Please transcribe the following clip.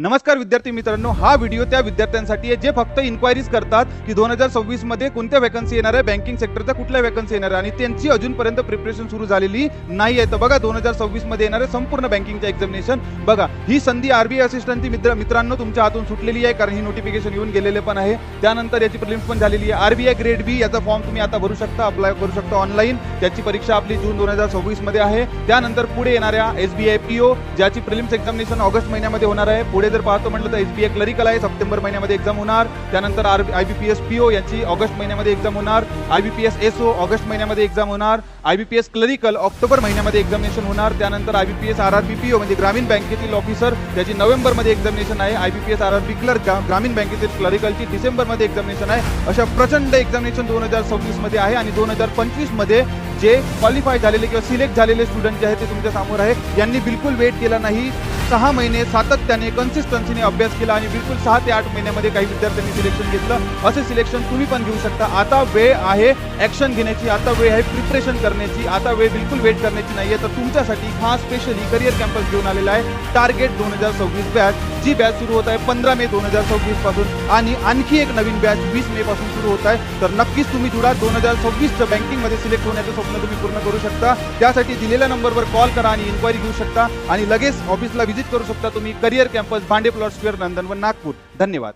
नमस्कार विद्यार्थी मित्रांनो, हा व्हिडिओ त्या विद्यार्थ्यांसाठी आहे जे फक्त इन्क्वायरीज करतात की 2026 मध्ये कोणत्या वॅकन्सी येणार आहे, बँकिंग सेक्टरच्या कुठल्या वॅकन्सी येणार आहे आणि त्यांची अजूनपर्यंत प्रिपरेशन सुरू झालेली नाही आहे. तर बघा 2026 मध्ये येणारे संपूर्ण बँकिंगचे एक्झामिनेशन बघा. ही संधी आरबीआय असिस्टंटची मित्रांनो तुमच्या हातून सुटलेली आहे, कारण ही नोटिफिकेशन येऊन गेलेले पण आहे. त्यानंतर याची प्रिलिम्स पण झालेली आहे. आरबीआय ग्रेड बी याचा फॉर्म तुम्ही आता भरू शकता, अप्लाय करू शकता ऑनलाईन. त्याची परीक्षा आपली जून 2026 मध्ये आहे. त्यानंतर पुढे येणाऱ्या एसबीआय पीओ ज्याची प्रिलिम्स एक्झामिनेशन ऑगस्ट महिन्यामध्ये होणार आहे. पुढे जर पाहतो म्हटलं तर एसबीआय क्लरिकल आहे, सप्टेंबर महिन्यामध्ये एक्झाम होणार. त्यानंतर आयबीपीएस पीओ याची ऑगस्ट महिन्यामध्ये एक्झाम होणार. आयबीपीएस एसओ ऑगस्ट महिन्यामध्ये एक्झाम होणार. आयबीपीएस क्लरिकल ऑक्टोबर महिन्यामध्ये एक्झामिनेशन होणार. त्यानंतर आयबीपीएस आरआरबी पीओ म्हणजे ग्रामीण बँकेतील ऑफिसर त्याची नोव्हेंबर मध्ये एक्झामिनेशन आहे. आयबीपीएस आरआरबी क्लर्क ग्रामीण बँकेतील क्लरिकलची डिसेंबर मध्ये एक्झामिनेशन आहे. अशा प्रचंड एक्झामिनेशन 2026 मध्ये आहे. आणि 2025 मध्ये जे क्वालिफाय झालेले किंवा सिलेक्ट झालेले स्टुडंट जे आहेत ते तुमच्या समोर आहे. यांनी बिलकुल वेट केला नाही, 6 महिने सातत्याने कन्सिस्टन्सीने अभ्यास केला आणि बिलकुल 6 ते 8 महिन्यामध्ये काही विद्यार्थ्यांनी सिलेक्शन घेतलं. असे सिलेक्शन तुम्ही पण घेऊ शकता. आता वेळ आहे ऍक्शन घेण्याची, आता वेळ आहे प्रिपरेशन करण्याची, आता वेळ बिलकुल वेट करण्याची नाहीये. तर तुमच्यासाठी हा स्पेशली करिअर कॅम्पस घेऊन आलेला आहे टार्गेट 2026 बॅच, जी बॅच सुरू होत आहे 15 मे 2026 पासून आणि आणखी एक नवीन बॅच 20 मे पासून सुरू होत आहे. तर नक्कीच तुम्ही जुडा. 2026चं बँकिंग मध्ये सिलेक्ट होण्याचं स्वप्न तुम्ही पूर्ण करू शकता. त्यासाठी दिलेल्या नंबरवर कॉल करा आणि इन्क्वायरी घेऊ शकता आणि लगेच ऑफिसला व्हिजिट करू शकता तुम्ही. करिअर कॅम्पस भांडे प्लॉट स्क्वेअर नंदनवन नागपूर. धन्यवाद.